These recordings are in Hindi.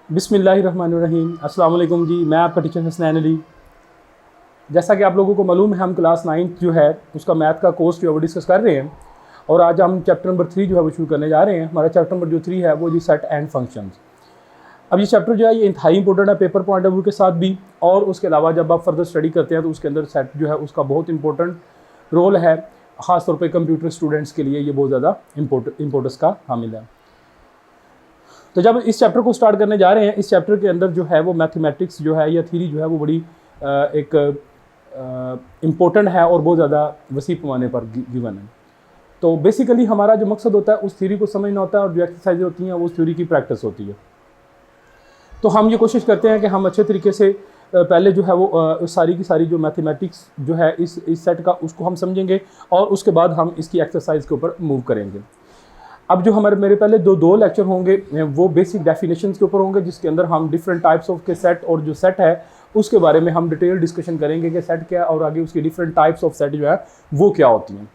बिस्मिल्लाहिर्रहमानिर्रहीम। अस्सलाम वालेकुम जी, मैं आपका टीचर हसनैन अली। जैसा कि आप लोगों को मालूम है, हम क्लास 9th जो है उसका मैथ का कोर्स जो है वो डिस्कस कर रहे हैं और आज हम चैप्टर नंबर 3 जो है वो शुरू करने जा रहे हैं। हमारा चैप्टर नंबर जो 3 है वो जी सेट एंड फंक्शंस। अब ये चैप्टर जो है ये इंतहाई इंपॉर्टेंट है पेपर पॉइंट ऑफ व्यू के साथ भी, और उसके अलावा जब आप फर्दर स्टडी करते हैं तो उसके अंदर सेट जो है उसका बहुत इंपॉर्टेंट रोल है। ख़ासतौर पर कंप्यूटर स्टूडेंट्स के लिए ये बहुत ज़्यादा इम्पोर्टेंस का हामिल है। तो जब इस चैप्टर को स्टार्ट करने जा रहे हैं, इस चैप्टर के अंदर जो है वो मैथमेटिक्स जो है या थ्योरी जो है वो बड़ी एक इम्पोर्टेंट है और बहुत ज़्यादा वसी पैमाने पर गिवन है। तो बेसिकली हमारा जो मकसद होता है उस थ्योरी को समझना होता है और जो एक्सरसाइज होती हैं वो उस थ्योरी की प्रैक्टिस होती है। तो हम ये कोशिश करते हैं कि हम अच्छे तरीके से पहले जो है वो सारी की सारी जो मैथमेटिक्स जो है इस सेट का उसको हम समझेंगे और उसके बाद हम इसकी एक्सरसाइज के ऊपर मूव करेंगे। अब जो मेरे पहले दो लेक्चर होंगे वो बेसिक डेफिनेशंस के ऊपर होंगे, जिसके अंदर हम डिफरेंट टाइप्स ऑफ के सेट और जो सेट है उसके बारे में हम डिटेल डिस्कशन करेंगे कि सेट क्या है और आगे उसकी डिफरेंट टाइप्स ऑफ सेट जो है वो क्या होती हैं।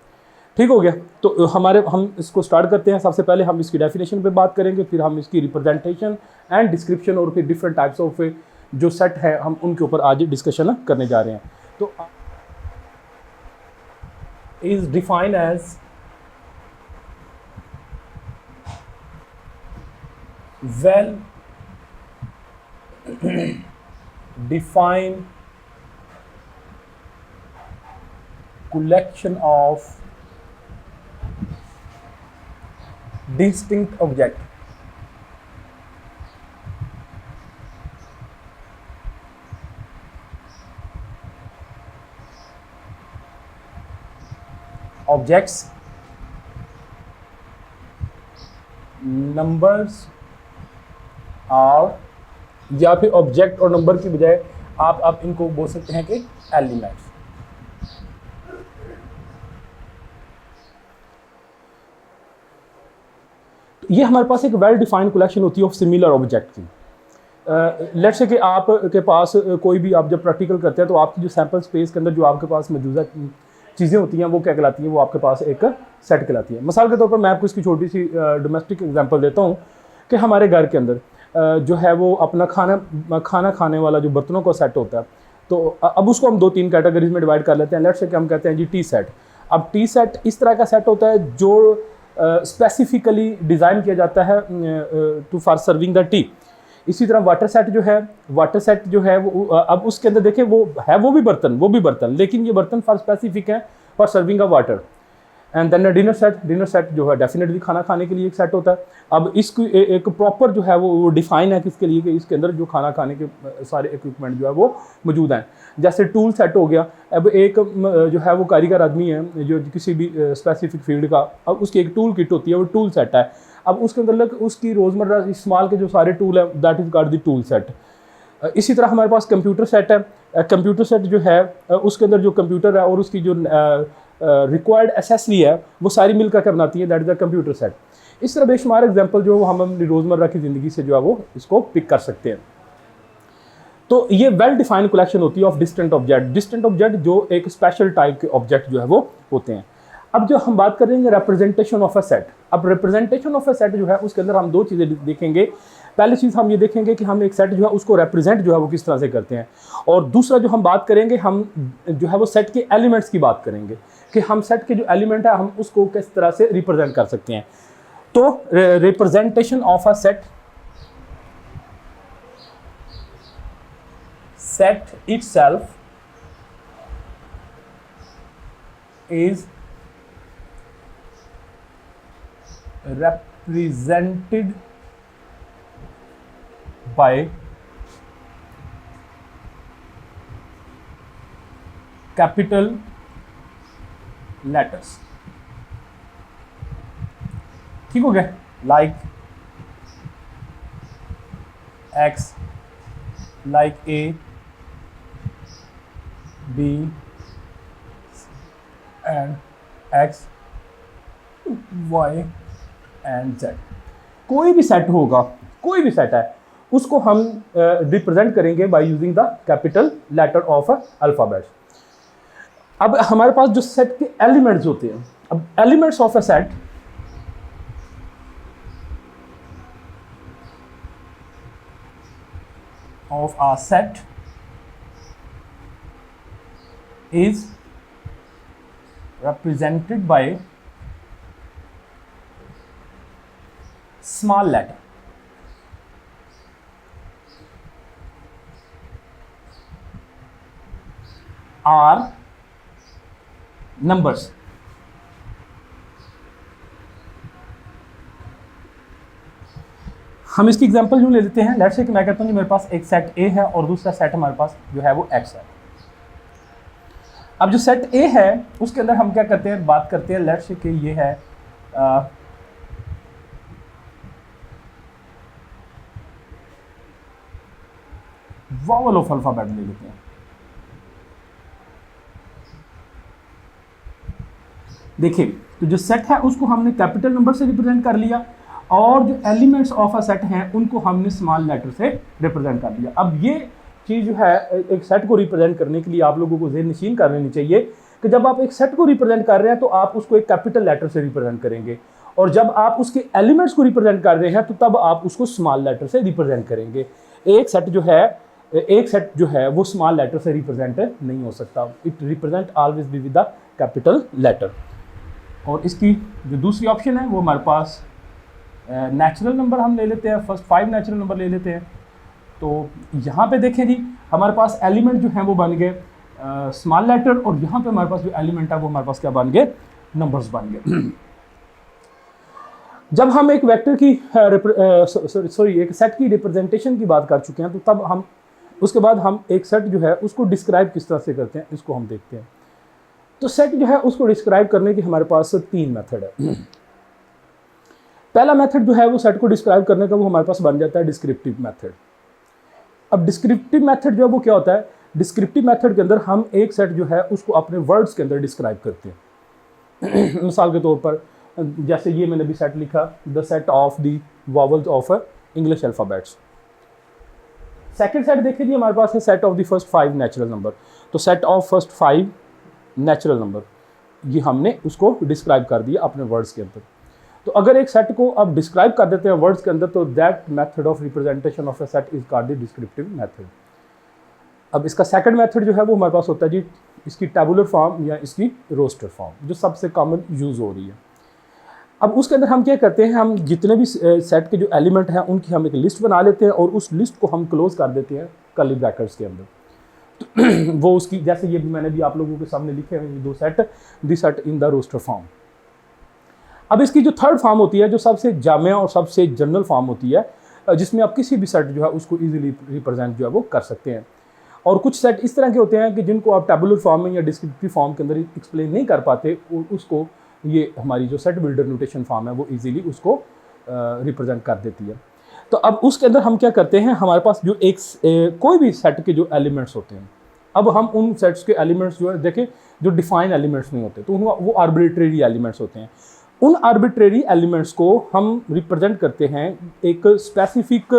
ठीक हो गया? तो हम इसको स्टार्ट करते हैं। सबसे पहले हम इसकी डेफिनेशन पे बात करेंगे, फिर हम इसकी रिप्रेजेंटेशन एंड डिस्क्रिप्शन और फिर डिफरेंट टाइप्स ऑफ जो सेट है हम उनके ऊपर आज डिस्कशन करने जा रहे हैं। तो is define as well defined collection of distinct objects numbers और या फिर ऑब्जेक्ट और नंबर की बजाय आप इनको बोल सकते हैं कि एलिमेंट्स। ये हमारे पास एक वेल डिफाइंड कलेक्शन होती है ऑफ सिमिलर ऑब्जेक्ट की। लेट्स से कि आप के पास कोई भी आप जब प्रैक्टिकल करते हैं तो आपकी जो सैंपल स्पेस के अंदर जो आपके पास मौजूदा चीज़ें होती हैं वो क्या कहलाती हैं, वो आपके पास एक सेट कहलाती है। मिसाल के तौर पर मैं आपको इसकी छोटी सी डोमेस्टिक एग्जांपल देता हूँ कि हमारे घर के अंदर जो है वो अपना खाना खाने वाला जो बर्तनों का सेट होता है, तो अब उसको हम 2-3 कैटेगरीज में डिवाइड कर लेते हैं। लेट्स से कि हम कहते हैं जी टी सेट। अब टी सेट इस तरह का सेट होता है जो स्पेसिफिकली डिज़ाइन किया जाता है to for serving the tea. इसी तरह वाटर सेट जो है वो अब उसके अंदर देखें वो भी बर्तन लेकिन ये बर्तन फॉर स्पेसिफिक है for serving a water. And then dinner set जो है डेफिनेटली खाना खाने के लिए एक सेट होता है। अब इसकी एक प्रॉपर जो है वो डिफाइन है किसके लिए कि इसके अंदर जो खाना खाने के सारे इक्विपमेंट जो है वो मौजूद हैं। जैसे टूल सेट हो गया। अब एक जो है वो कारीगर आदमी है जो किसी भी स्पेसिफिक फील्ड का, अब उसकी एक टूल किट होती है, वो टूल सेट है। अब उसके अंदर उसकी रोज़मर्रा इस्तेमाल के जो सारे टूल हैं that is called the tool set. इसी तरह हमारे पास कंप्यूटर सेट है। कंप्यूटर सेट जो है उसके अंदर जो कंप्यूटर है और उसकी जो रिक्वायर्ड एसेसरी है वो सारी मिलकर क्या बनाती है, that is the computer set. इस तरह बेशुमार एग्जांपल जो हम अपनी रोज़मर्रा की ज़िंदगी से जो है वो इसको पिक कर सकते हैं। तो ये वेल डिफाइंड कलेक्शन होती है ऑफ डिस्टेंट ऑब्जेक्ट जो एक स्पेशल टाइप के ऑब्जेक्ट जो है वो होते हैं। अब जो हम बात करेंगे रिप्रेजेंटेशन ऑफ अ सेट। अब रिप्रेजेंटेशन ऑफ अ सेट जो है उसके अंदर हम 2 चीज़ें देखेंगे। पहली चीज़ हम ये देखेंगे कि हम एक सेट जो है उसको रिप्रेजेंट जो है वो किस तरह से करते हैं, और दूसरा जो हम बात करेंगे हम जो है वो सेट के एलिमेंट्स की बात करेंगे कि हम सेट के जो एलिमेंट है हम उसको किस तरह से रिप्रेजेंट कर सकते हैं। तो representation of a set itself is represented by capital letters। ठीक हो गया? Like X, like A, B and X, Y and Z। कोई भी सेट होगा, कोई भी सेट है उसको हम रिप्रेजेंट करेंगे by using the capital letter of alphabet. अब हमारे पास जो सेट के एलिमेंट्स होते हैं, अब elements of a set of a set is represented by small letter. Are numbers. हम इसकी एग्जांपल यूँ ले लेते हैं। लेट्स से कि मैं कहता हूँ कि मेरे पास एक सेट ए है और दूसरा सेट हमारे पास जो है वो एक्स है। अब जो सेट ए है उसके अंदर हम क्या करते हैं, बात करते हैं। लेट्स से कि ये है वॉवल ऑफ अल्फाबेट ले लेते हैं। देखिए तो जो सेट है उसको हमने कैपिटल नंबर से रिप्रेजेंट कर लिया और जो एलिमेंट्स ऑफ अ सेट हैं उनको हमने स्मॉल लेटर से रिप्रेजेंट कर लिया। अब ये चीज़ जो है एक सेट को रिप्रेजेंट करने के लिए आप लोगों को ज़हन नशीन कर लेनी चाहिए कि जब आप एक सेट को रिप्रेजेंट कर रहे हैं तो आप उसको एक कैपिटल लेटर से रिप्रेजेंट करेंगे और जब आप उसके एलिमेंट्स को रिप्रेजेंट कर रहे हैं तो तब आप उसको स्मॉल लेटर से रिप्रेजेंट करेंगे। एक सेट जो है वो स्मॉल लेटर से रिप्रेजेंट नहीं हो सकता। It represent always be with the capital letter. और इसकी जो दूसरी ऑप्शन है वो हमारे पास नेचुरल नंबर हम ले लेते हैं। फर्स्ट 5 नेचुरल नंबर ले लेते हैं। तो यहाँ पे देखें जी हमारे पास एलिमेंट जो हैं वो बन गए स्मॉल लेटर और यहाँ पे हमारे पास जो एलिमेंट है वो हमारे पास क्या बन गए, नंबर्स बन गए। जब हम एक वेक्टर की एक सेट की रिप्रेजेंटेशन की बात कर चुके हैं तो तब हम उसके बाद हम एक सेट जो है उसको डिस्क्राइब किस तरह से करते हैं इसको हम देखते हैं। तो सेट जो है उसको डिस्क्राइब करने की हमारे पास 3 मेथड है। पहला मेथड जो है वो सेट को डिस्क्राइब करने का वो हमारे पास बन जाता है डिस्क्रिप्टिव मेथड। अब डिस्क्रिप्टिव मेथड जो है वो क्या होता है, डिस्क्रिप्टिव मेथड के अंदर हम एक सेट जो है उसको अपने वर्ड्स के अंदर डिस्क्राइब करते हैं। मिसाल के तौर पर जैसे ये मैंने भी सेट लिखा, the set of the vowels of English alphabets. Second set देखिए जी हमारे पास है set of the first 5 natural number. तो set of first 5 natural number ये हमने उसको डिस्क्राइब कर दिया अपने वर्ड्स के अंदर। तो अगर एक सेट को आप डिस्क्राइब कर देते हैं वर्ड्स के अंदर तो that method of representation of A set is called the descriptive method. अब इसका सेकंड मेथड जो है वो हमारे पास होता है जी इसकी टेबुलर फॉर्म या इसकी रोस्टर फॉर्म जो सबसे कॉमन यूज़ हो रही है। अब उसके अंदर हम क्या करते हैं, हम जितने भी सेट के जो एलिमेंट हैं उनकी हम एक लिस्ट बना लेते हैं और उस लिस्ट को हम क्लोज कर देते हैं कर्ली ब्रैकेट्स के अंदर। तो वो उसकी जैसे ये भी मैंने भी आप लोगों के सामने लिखे हैं ये 2 set, the set in the roster form. अब इसकी जो थर्ड फॉर्म होती है जो सबसे जामिया और सबसे जनरल फॉर्म होती है जिसमें आप किसी भी सेट जो है उसको ईजिली रिप्रेजेंट जो है वो कर सकते हैं। और कुछ सेट इस तरह के होते हैं कि जिनको आप टेबुलर फॉर्म में या डिस्क्रिप्टिव फॉर्म के अंदर एक्सप्लेन नहीं कर पाते और उसको ये हमारी जो सेट बिल्डर नोटेशन फॉर्म है वो इजीली उसको रिप्रेजेंट कर देती है। तो अब उसके अंदर हम क्या करते हैं, हमारे पास जो कोई भी सेट के जो एलिमेंट्स होते हैं, अब हम उन सेट्स के एलिमेंट्स जो है देखें जो डिफाइन एलिमेंट्स नहीं होते तो वो आर्बिट्रेरी एलिमेंट्स होते हैं। उन आर्बिट्रेरी एलिमेंट्स को हम रिप्रेजेंट करते हैं एक स्पेसिफिक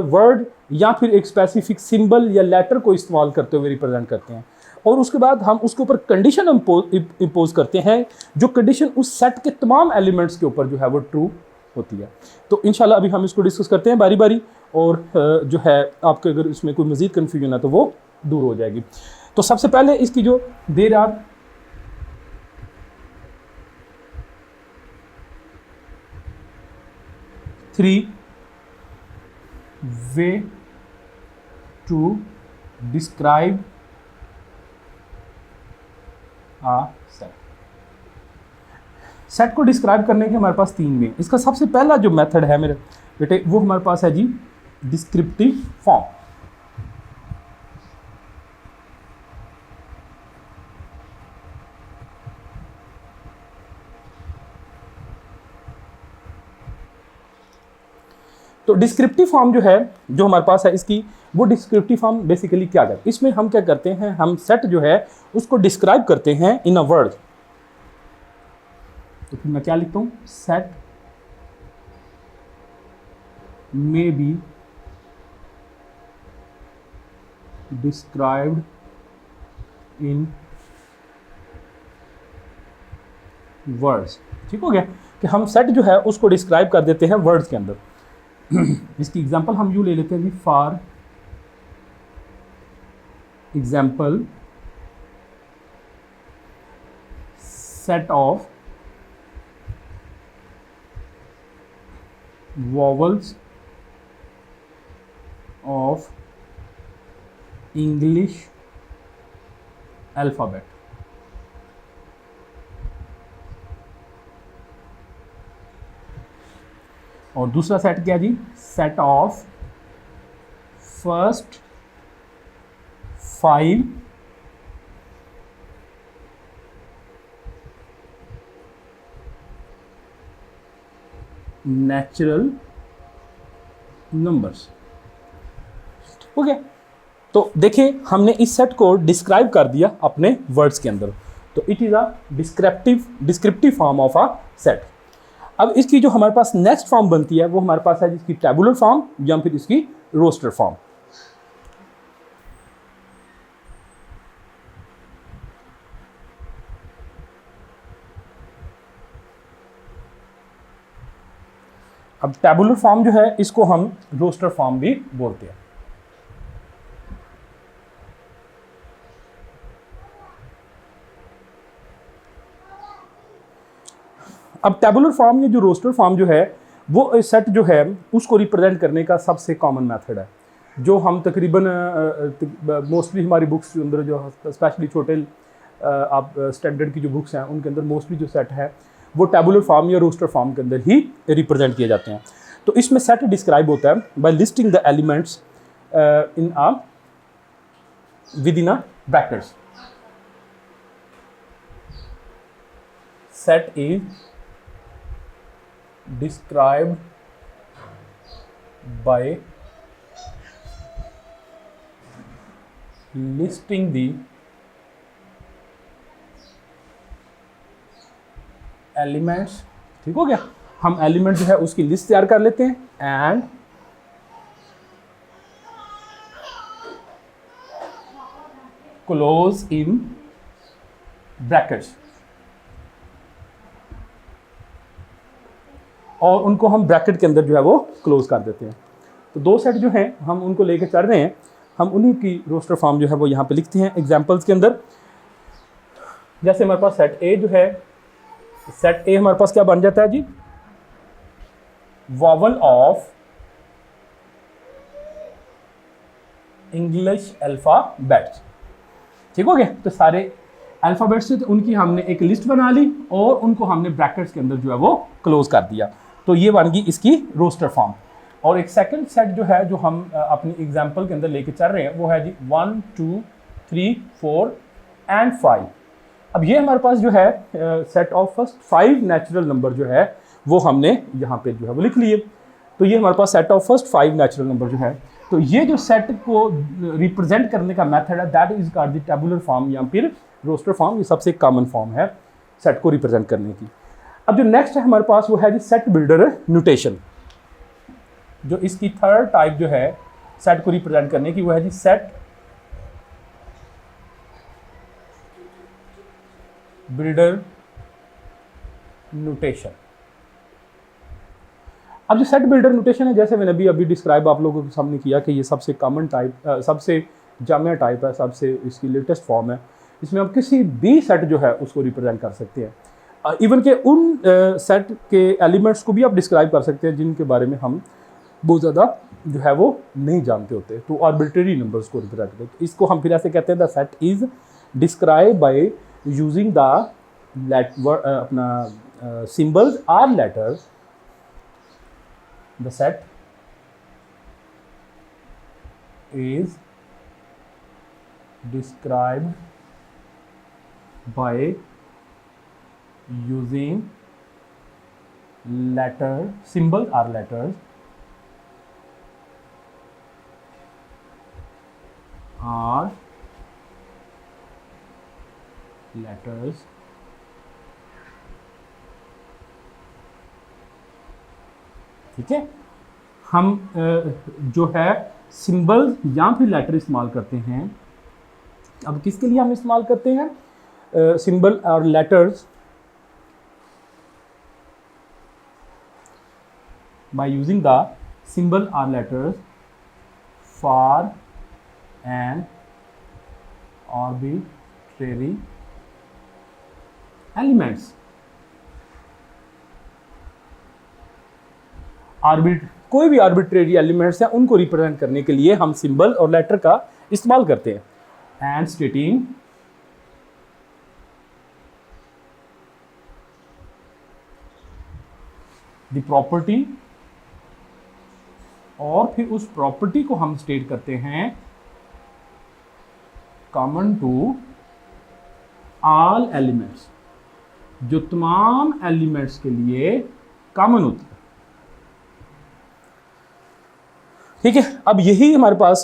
वर्ड या फिर एक स्पेसिफिक सिंबल या लेटर को इस्तेमाल करते हुए रिप्रेजेंट करते हैं और उसके बाद हम उसके ऊपर कंडीशन इम्पोज करते हैं जो कंडीशन उस सेट के तमाम एलिमेंट्स के ऊपर जो है वो ट्रू होती है। तो इंशाल्लाह अभी हम इसको डिस्कस करते हैं बारी बारी और जो है आपके अगर इसमें कोई मज़ीद कन्फ्यूजन है तो वो दूर हो जाएगी। तो सबसे पहले इसकी जो there are three way to describe set को डिस्क्राइब करने के हमारे पास 3 वे। इसका सबसे पहला जो मेथड है मेरे बेटे वो हमारे पास है जी डिस्क्रिप्टिव फॉर्म। तो डिस्क्रिप्टिव फॉर्म जो है जो हमारे पास है इसकी वो डिस्क्रिप्टिव फॉर्म बेसिकली क्या करते हैं, इसमें हम क्या करते हैं, हम सेट जो है उसको डिस्क्राइब करते हैं इन अ वर्ड। तो फिर मैं क्या लिखता हूं, set may be described in words. ठीक हो गया कि हम सेट जो है उसको डिस्क्राइब कर देते हैं वर्ड्स के अंदर। इसकी एग्जांपल हम यूँ ले लेते हैं जी for example set of vowels of English alphabet. और दूसरा सेट क्या जी, set of first 5 natural numbers. हो गया। तो देखिए हमने इस सेट को डिस्क्राइब कर दिया अपने वर्ड्स के अंदर, तो it is a descriptive form of a set. अब इसकी जो हमारे पास नेक्स्ट फॉर्म बनती है वो हमारे पास है जिसकी टेबुलर फॉर्म या फिर इसकी रोस्टर फॉर्म। अब टेबुलर फॉर्म जो है इसको हम रोस्टर फॉर्म भी बोलते हैं। अब टेबुलर फॉर्म या जो रोस्टर फॉर्म जो है वो सेट जो है उसको रिप्रेजेंट करने का सबसे कॉमन मेथड है, जो हम तकरीबन मोस्टली हमारी बुक्स के अंदर जो स्पेशली छोटे आप स्टैंडर्ड की जो बुक्स हैं उनके अंदर मोस्टली जो सेट है वो टेबुलर फॉर्म या रोस्टर फॉर्म के अंदर ही रिप्रेजेंट किए जाते हैं। तो इसमें सेट डिस्क्राइब होता है by listing the elements in a within a brackets. Set is described by listing the elements। ठीक हो गया, हम एलिमेंट जो है उसकी लिस्ट तैयार कर लेते हैं एंड क्लोज इन ब्रैकेट्स, और उनको हम ब्रैकेट के अंदर जो है वो क्लोज कर देते हैं। तो दो सेट जो हैं हम उनको लेके चल रहे हैं, हम उन्हीं की रोस्टर फॉर्म जो है वो यहाँ पे लिखते हैं एग्जांपल्स के अंदर। जैसे हमारे पास सेट ए जो है, सेट ए हमारे पास क्या बन जाता है जी, वॉवल ऑफ इंग्लिश अल्फाबेट्स। ठीक हो गया, तो सारे अल्फाबेट्स से तो उनकी हमने एक लिस्ट बना ली और उनको हमने ब्रैकेट्स के अंदर जो है वो क्लोज कर दिया। तो ये बन गई इसकी रोस्टर फॉर्म। और एक सेकंड सेट जो है जो हम अपनी एग्जांपल के अंदर लेके चल रहे हैं वो है जी 1 2 3 4 एंड 5। अब ये हमारे पास जो है set of first 5 natural number जो है वो हमने यहाँ पे जो है वो लिख लिए। तो ये हमारे पास set of first 5 natural number जो है, तो ये जो सेट को रिप्रेजेंट करने का मेथड है that is called the tabular form या फिर रोस्टर फॉर्म। ये सबसे कॉमन फॉर्म है सेट को रिप्रेजेंट करने की। अब जो नेक्स्ट है हमारे पास वो है जी सेट बिल्डर नोटेशन। जो इसकी थर्ड टाइप जो है सेट को रिप्रेजेंट करने की वो है जी सेट बिल्डर नोटेशन। अब जो सेट बिल्डर नोटेशन है, जैसे मैंने अभी डिस्क्राइब आप लोगों के सामने किया कि ये सबसे कॉमन टाइप, सबसे जामिया टाइप है, सबसे इसकी लेटेस्ट फॉर्म है। इसमें आप किसी भी सेट जो है उसको रिप्रेजेंट कर सकते हैं। इवन के उन सेट के एलिमेंट्स को भी आप डिस्क्राइब कर सकते हैं जिनके बारे में हम बहुत ज़्यादा जो है वो नहीं जानते होते, तो आर्बिट्रेरी नंबर्स को रिप्रेजेंट करते हैं। इसको हम फिर ऐसे कहते हैं the set is describe by using the अपना symbols or letters. The set is described by using symbols are letters ठीक है। हम जो है सिंबल या फिर लेटर इस्तेमाल करते हैं। अब किसके लिए हम इस्तेमाल करते हैं symbol or letters? By using the symbol or letters for an arbitrary elements. कोई भी आर्बिट्रेरी एलिमेंट्स हैं उनको रिप्रेजेंट करने के लिए हम सिंबल और लेटर का इस्तेमाल करते हैं। एंड स्टेटिंग द प्रॉपर्टी, और फिर उस प्रॉपर्टी को हम स्टेट करते हैं कॉमन टू ऑल एलिमेंट्स, जो तमाम एलिमेंट्स के लिए कॉमन होती है। ठीक है, अब यही हमारे पास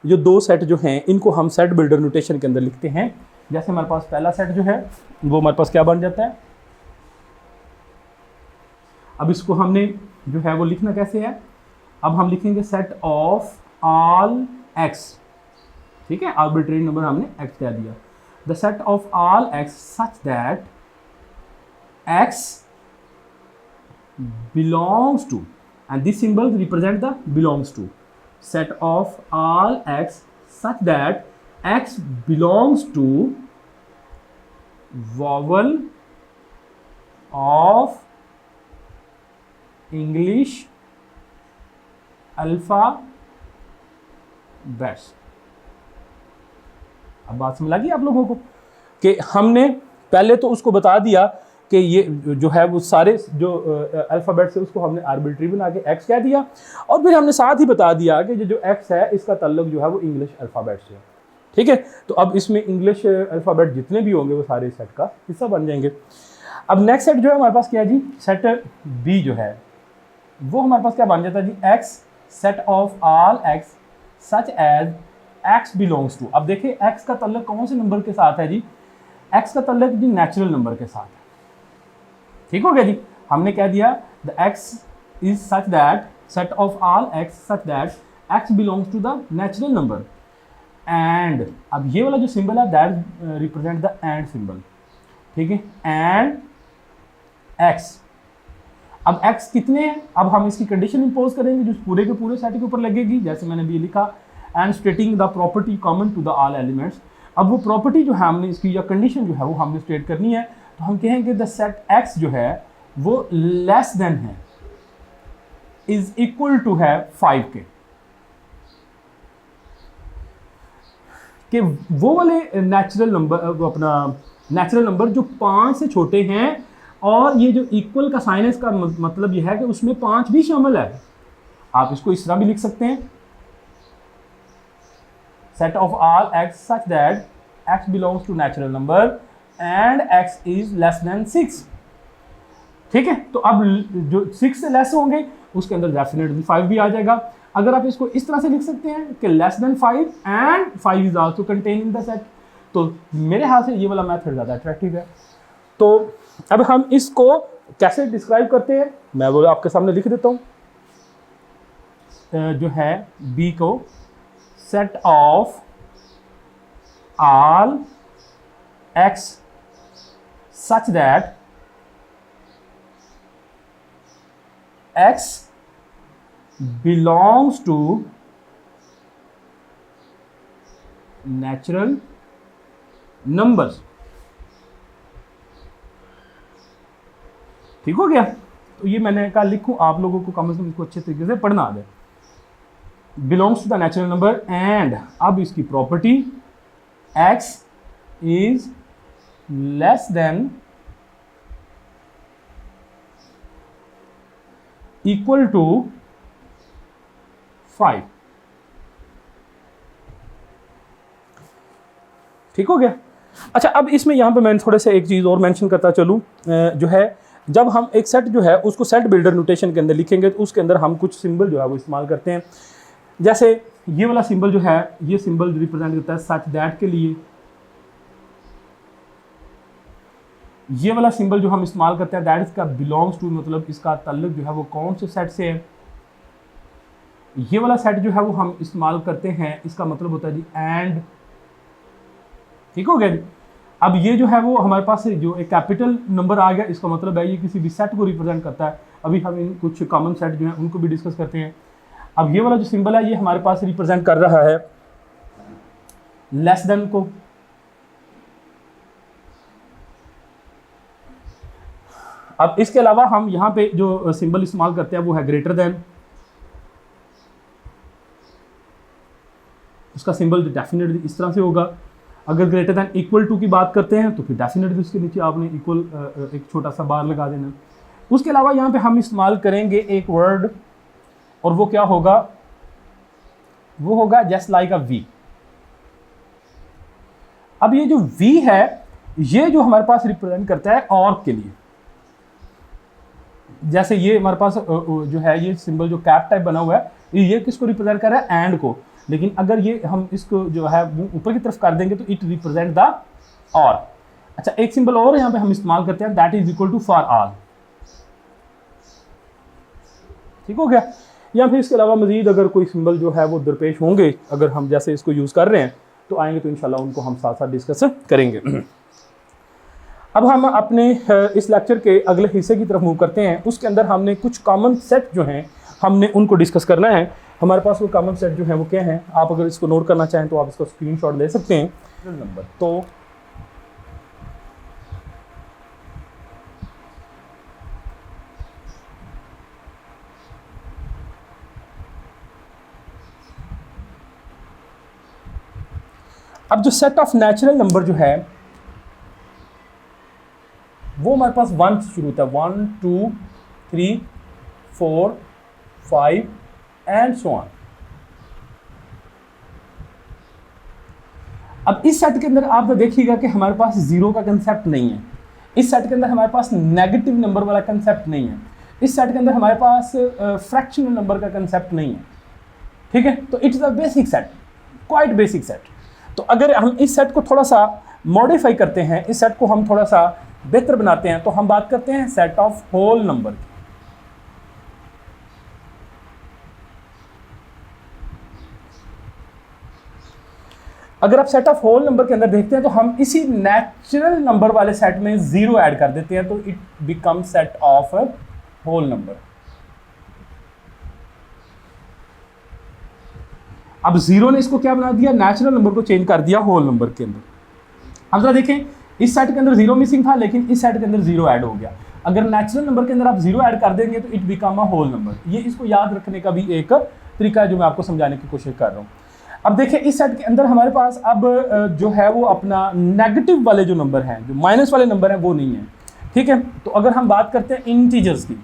जो दो सेट जो हैं इनको हम सेट बिल्डर नोटेशन के अंदर लिखते हैं। जैसे हमारे पास पहला सेट जो है वो हमारे पास क्या बन जाता है, अब इसको हमने जो है वो लिखना कैसे है, अब हम लिखेंगे सेट ऑफ ऑल एक्स। ठीक है, आर्बिट्रेरी नंबर हमने एक्स कह दिया। The set of all x such that x belongs to, and this symbol represent the belongs to, set of all x such that x belongs to vowel of English alphabets। अब बात समझ लगी आप लोगों को कि हमने पहले तो उसको बता दिया कि ये जो है वो सारे जो अल्फ़ाबेट्स है उसको हमने आर्बिट्री बना के एक्स कह दिया, और फिर हमने साथ ही बता दिया कि जो एक्स है इसका ताल्लुक जो है वो इंग्लिश अल्फ़ाबेट से है। ठीक है, तो अब इसमें इंग्लिश अल्फ़ाबेट जितने भी होंगे वो सारे सेट का हिस्सा बन जाएंगे। अब नेक्स्ट सेट जो है हमारे पास क्या है जी, सेट बी जो है वो हमारे पास क्या बन जाता है जी, x set of all x such as x belongs to. अब देखिए एक्स का ताल्लुक कौन से नंबर के साथ है जी, एक्स का ताल्लुक जी नेचुरल नंबर के साथ है। ठीक हो गया जी, हमने कह दिया the x is such that set of all x such that x belongs to the natural number. And अब ये वाला जो सिंबल है that represent the and symbol. ठीक है, एंड एक्स, अब एक्स कितने हैं, अब हम इसकी कंडीशन इंपोज करेंगे जो पूरे के पूरे सेट के ऊपर लगेगी। जैसे मैंने भी लिखा and stating the property common to the all elements. अब वो प्रॉपर्टी जो है हमने इसकी या कंडीशन जो है वो हमने स्टेट करनी है, तो हम कहेंगे द सेट एक्स जो है वो लेस देन है, इज इक्वल टू है 5 के वो वाले नेचुरल नंबर, वो अपना नेचुरल नंबर जो 5 से छोटे हैं, और ये जो इक्वल का साइन है इसका मतलब यह है कि उसमें 5 भी शामिल है। आप इसको इस तरह भी लिख सकते हैं, set of all x such that x belongs to natural number and x is less than 6। ठीक है, तो अब जो 6 से लेस होंगे उसके अंदर डेफिनेटली 5 भी आ जाएगा। अगर आप इसको इस तरह से लिख सकते हैं कि less than 5 and 5 is also contain in the set, तो मेरे हाथ से ये वाला मेथड ज़्यादा अट्रैक्टिव है। तो अब हम इसको कैसे डिस्क्राइब करते हैं, मैं वो आपके सामने लिख देता हूँ। जो है बी को set of all x such that x belongs to natural numbers। ठीक हो गया, तो ये मैंने कहा लिखूं, आप लोगों को कम से कम इसको अच्छे तरीके से पढ़ना आ जाए। Belongs to the natural number and अब इसकी property x is less than equal to 5। ठीक हो गया। अच्छा, अब इसमें यहाँ पे मैं थोड़े से एक चीज़ और मेंशन करता चलूँ, जो है जब हम एक सेट जो है उसको सेट बिल्डर नोटेशन के अंदर लिखेंगे तो उसके अंदर हम कुछ सिंबल जो है वो इस्तेमाल करते हैं। जैसे ये वाला सिंबल जो है, ये सिंबल रिप्रेजेंट करता है सच दैट के लिए। ये वाला सिंबल जो हम इस्तेमाल करते हैं दैट इसका बिलोंग्स टू, मतलब इसका ताल्लुक जो है वो कौन से सेट से है। ये वाला सेट जो है वो हम इस्तेमाल करते हैं, इसका मतलब होता है जी एंड। ठीक हो गया। अब ये जो है वो हमारे पास जो एक कैपिटल नंबर आ गया, इसका मतलब है ये किसी भी सेट को रिप्रेजेंट करता है। अभी हम इन कुछ कॉमन सेट जो है उनको भी डिस्कस करते हैं। अब ये वाला जो सिंबल है ये हमारे पास रिप्रेजेंट कर रहा है लेस देन को। अब इसके अलावा हम यहाँ पे जो सिंबल इस्तेमाल करते हैं वो है ग्रेटर देन। उसका सिंबल डेफिनेटली इस तरह से होगा। अगर ग्रेटर देन इक्वल टू की बात करते हैं तो फिर डेफिनेटली उसके नीचे आपने इक्वल एक छोटा सा बार लगा देना। उसके अलावा यहाँ पे हम इस्तेमाल करेंगे एक वर्ड, और वो क्या होगा, वो होगा जस्ट लाइक अ वी। अब ये जो वी है ये जो हमारे पास रिप्रेजेंट करता है और के लिए। जैसे ये हमारे पास जो है ये सिंबल जो कैप टाइप बना हुआ है ये किसको रिप्रेजेंट कर रहा है, एंड को। लेकिन अगर ये हम इसको जो है ऊपर की तरफ कर देंगे तो इट रिप्रेजेंट द और। अच्छा, एक सिंबल और यहाँ पे हम इस्तेमाल करते हैं, that is equal to for all. ठीक हो गया। या फिर इसके अलावा मजीद अगर कोई सिंबल जो है वो दरपेश होंगे, अगर हम जैसे इसको यूज़ कर रहे हैं तो आएंगे तो इंशाल्लाह उनको हम साथ साथ डिस्कस करेंगे। अब हम अपने इस लेक्चर के अगले हिस्से की तरफ मूव करते हैं। उसके अंदर हमने कुछ कॉमन सेट जो हैं हमने उनको डिस्कस करना है। हमारे पास वो कॉमन सेट जो है वो क्या है, आप अगर इसको नोट करना चाहें तो आप इसको स्क्रीनशॉट ले सकते हैं। नंबर तो अब जो सेट ऑफ नेचुरल नंबर जो है वो हमारे पास 1 से शुरू होता है, 1 2 3 4 5 एंड सो ऑन। अब इस सेट के अंदर आप देखिएगा कि हमारे पास जीरो का कंसेप्ट नहीं है। इस सेट के अंदर हमारे पास नेगेटिव नंबर वाला कंसेप्ट नहीं है। इस सेट के अंदर हमारे पास फ्रैक्शनल नंबर का कंसेप्ट नहीं है। ठीक है, तो it's a basic set, quite basic set. तो अगर हम इस सेट को थोड़ा सा मॉडिफाई करते हैं, इस सेट को हम थोड़ा सा बेहतर बनाते हैं, तो हम बात करते हैं सेट ऑफ होल नंबर की। अगर आप सेट ऑफ होल नंबर के अंदर देखते हैं तो हम इसी नेचुरल नंबर वाले सेट में जीरो ऐड कर देते हैं, तो it becomes set of whole number. अब जीरो ने इसको क्या बना दिया, नेचुरल नंबर को चेंज कर दिया होल नंबर के अंदर। अब जरा देखें, इस सेट के अंदर जीरो मिसिंग था लेकिन इस सेट के अंदर जीरो ऐड हो गया। अगर नेचुरल नंबर के अंदर आप जीरो ऐड कर देंगे तो it become a whole number. ये इसको याद रखने का भी एक तरीका है जो मैं आपको समझाने की कोशिश कर रहा हूँ। अब देखिए, इस सेट के अंदर हमारे पास अब जो है वो अपना नेगेटिव वाले जो नंबर हैं, जो माइनस वाले नंबर हैं, वो नहीं है। ठीक है, तो अगर हम बात करते हैं इंटीजर्स की,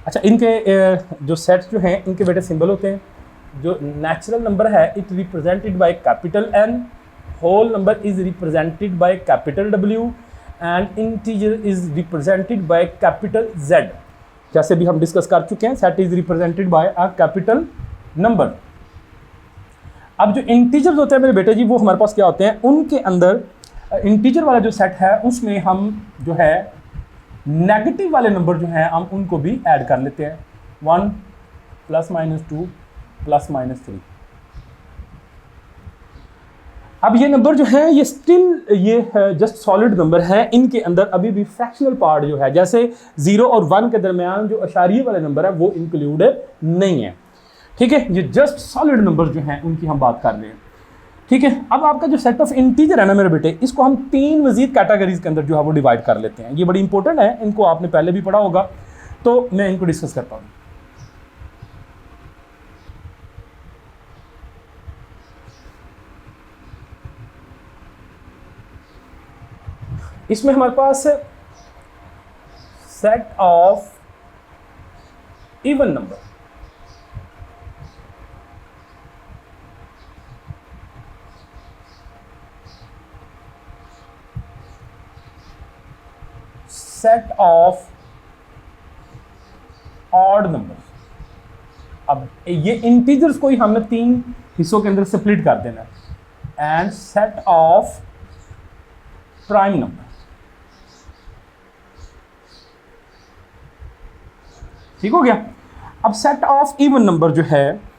अच्छा, इनके जो सेट्स जो हैं इनके बेटे सिंबल होते हैं। जो नेचुरल नंबर है it represented by capital N, whole number is represented by capital W and integer is represented by capital Z. जैसे भी हम डिस्कस कर चुके हैं, set is represented by a capital number. अब जो इंटीजर्स होते हैं मेरे बेटे जी, वो हमारे पास क्या होते हैं, उनके अंदर इंटीजर वाला जो सेट है उसमें हम जो है नेगेटिव वाले नंबर जो हैं हम उनको भी ऐड कर लेते हैं। 1 ± 2 ± 3। अब ये नंबर जो है ये स्टिल ये जस्ट सॉलिड नंबर है। इनके अंदर अभी भी फ्रैक्शनल पार्ट जो है, जैसे 0 और 1 के दरमियान जो अशारिये वाले नंबर है वो इंक्लूड नहीं है। ठीक है, ये जस्ट सॉलिड नंबर जो हैं उनकी हम बात कर रहे हैं। ठीक है, अब आपका जो सेट ऑफ इंटीजर है ना मेरे बेटे, इसको हम 3 मजीद कैटेगरीज के अंदर जो है वो डिवाइड कर लेते हैं। ये बड़ी इंपॉर्टेंट है, इनको आपने पहले भी पढ़ा होगा, तो मैं इनको डिस्कस करता हूँ। इसमें हमारे पास set of even number, set of odd number. अब ये इंटीजर्स को ही हमने 3 हिस्सों के अंदर स्प्लिट कर देना है। And set of prime number. ठीक हो गया। अब सेट ऑफ इवन नंबर जो है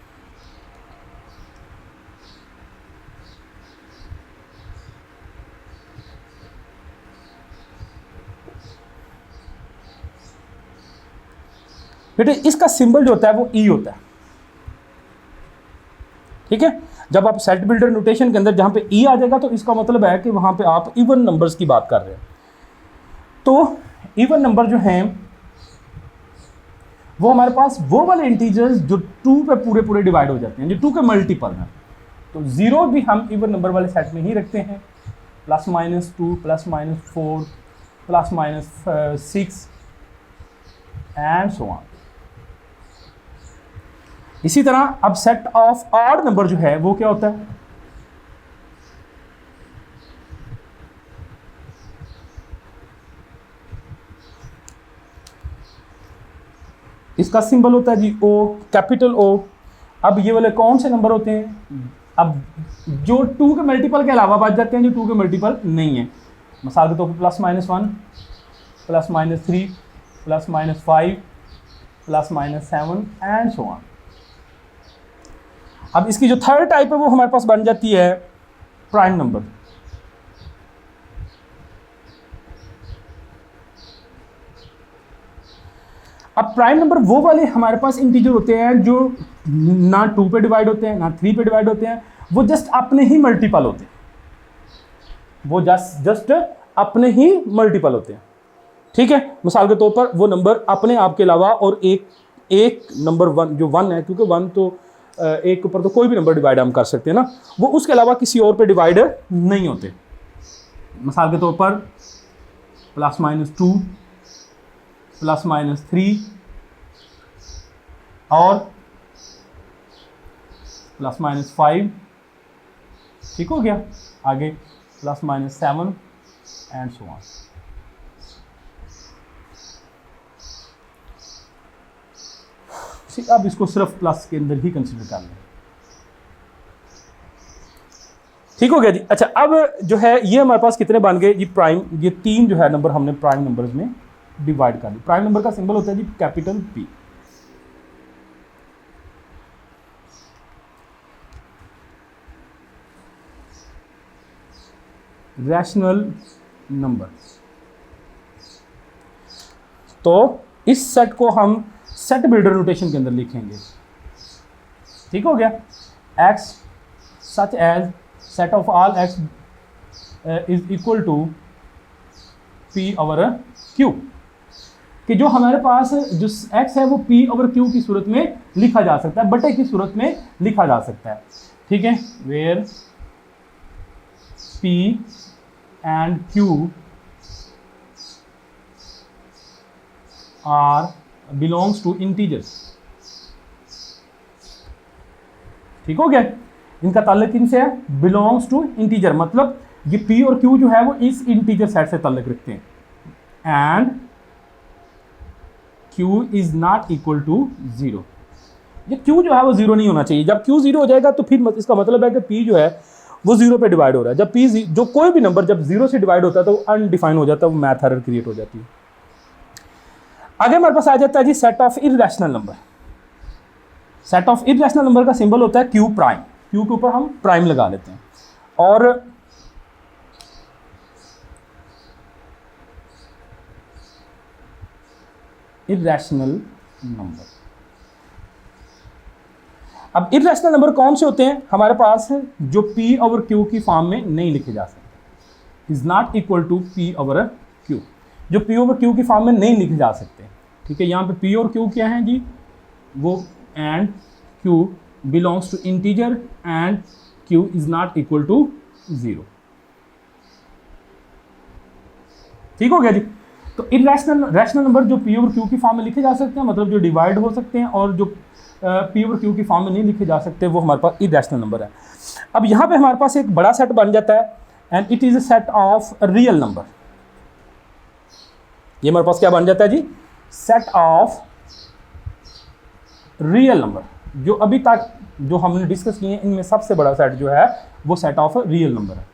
बेटे, इसका सिंबल जो होता है वो ई होता है। ठीक है। जब आप सेट बिल्डर नोटेशन के अंदर जहाँ पे ई आ जाएगा तो इसका मतलब है कि वहाँ पे आप इवन नंबर्स की बात कर रहे हैं। तो इवन नंबर जो हैं वो हमारे पास वो वाले इंटीजर्स जो 2 पे पूरे पूरे डिवाइड हो जाते हैं, जो 2 के मल्टीपल हैं। तो 0 भी हम इवन नंबर वाले सेट में ही रखते हैं, +-2 +-4 +-6 एंड सो ऑन। इसी तरह अब सेट ऑफ ऑड नंबर जो है वो क्या होता है, इसका सिंबल होता है जी ओ, कैपिटल ओ। अब ये वाले कौन से नंबर होते हैं, अब जो 2 के मल्टीपल के अलावा बच जाते हैं, जो 2 के मल्टीपल नहीं है। मिसाल के तौर पर +-1 +-3 +-5 +-7 एंड सो ऑन। अब इसकी जो थर्ड टाइप है वो हमारे पास बन जाती है प्राइम नंबर। अब प्राइम नंबर वो वाले हमारे पास इंटीजर होते हैं जो ना 2 पे डिवाइड होते हैं ना 3 पे डिवाइड होते हैं, वो जस्ट अपने ही मल्टीपल होते हैं, वो जस्ट अपने ही मल्टीपल होते हैं। ठीक है, मिसाल के तौर पर वो नंबर अपने आप के अलावा और एक नंबर 1 जो 1 है, क्योंकि 1 तो एक के ऊपर तो कोई भी नंबर डिवाइड हम कर सकते हैं ना, वो उसके अलावा किसी और पे डिवाइड नहीं होते। मिसाल के तौर पर +-2 +-3 और +-5, ठीक हो गया। आगे +-7 एंड सो ऑन। अब इसको सिर्फ प्लस के अंदर ही कंसिडर कर लें, ठीक हो गया जी। अच्छा, अब जो है ये हमारे पास कितने बन गए जी, प्राइम, ये 3 जो है नंबर हमने प्राइम नंबर्स में डिवाइड कर दी। प्राइम नंबर का सिंबल होता है G capital P. Rational number, तो इस सेट को हम सेट बिल्डर नोटेशन के अंदर लिखेंगे, ठीक हो गया। x such as set of all x is equal to p over q, कि जो हमारे पास जो x है वो p ओवर q की सूरत में लिखा जा सकता है, बटे की सूरत में लिखा जा सकता है, ठीक है। Where p and q are belongs to integers, ठीक हो गया। इनका ताल्लुक इनसे है, बिलोंग्स टू इंटीजर, मतलब ये p और q जो है वो इस इंटीजर सेट से ताल्लुक रखते हैं। And q is not equal to 0, ये q जो है वो 0 नहीं होना चाहिए। जब q 0 हो जाएगा तो फिर इसका मतलब है कि p जो है वो 0 पे डिवाइड हो रहा है। जब p जो कोई भी नंबर जब 0 से डिवाइड होता है तो वो अनडिफाइन हो जाता है, वो मैथ एरर क्रिएट हो जाती है। आगे हमारे पास आ जाता है जी set of irrational number. Set of irrational number का सिंबल होता है q प्राइम, q के ऊपर हम प्राइम लगा लेते हैं। और इर्रेशनल नंबर, अब इर्रेशनल नंबर कौन से होते हैं हमारे पास, जो p ओवर q की फॉर्म में नहीं लिखे जा सकते, is not equal to p over q, जो p ओवर q की फॉर्म में नहीं लिखे जा सकते, ठीक है। यहाँ पे p और q क्या है जी, वो and q belongs to integer and q is not equal to 0, ठीक हो गया जी। तो रैशनल नंबर जो p ओवर q की फॉर्म में लिखे जा सकते हैं, मतलब जो डिवाइड हो सकते हैं, और जो p ओवर q की फॉर्म में नहीं लिखे जा सकते, वो हमारे पास इर्रेशनल नंबर है। अब यहाँ पे हमारे पास एक बड़ा सेट बन जाता है, and it is a set of real number. ये हमारे पास क्या बन जाता है जी, सेट ऑफ रियल नंबर। जो अभी तक जो हमने डिस्कस किए हैं इनमें सबसे बड़ा सेट जो है वो सेट ऑफ रियल नंबर है।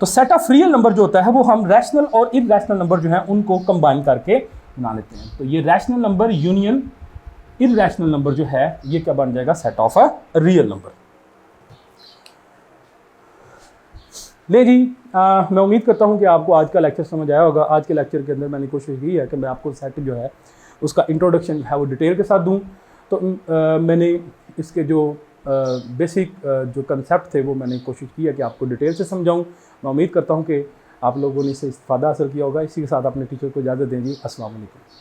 तो सेट ऑफ रियल नंबर जो होता है वो हम रैशनल और इर्रेशनल नंबर जो है उनको कंबाइन करके बना लेते हैं। तो ये rational number union irrational number जो है ये क्या बन जाएगा, सेट ऑफ रियल नंबर। ले जी, मैं उम्मीद करता हूँ कि आपको आज का लेक्चर समझ आया होगा। आज के लेक्चर के अंदर मैंने कोशिश की है कि मैं आपको सेट जो है उसका इंट्रोडक्शन है वो डिटेल के साथ दूँ, तो मैंने इसके जो बेसिक जो कंसेप्ट थे वो मैंने कोशिश की है कि आपको डिटेल से समझाऊँ। मैं उम्मीद करता हूँ कि आप लोगों ने इससे इस्तेफादा हासिल किया होगा। इसी के साथ अपने टीचर को इजाज़त देंगे। अस्सलाम वालेकुम।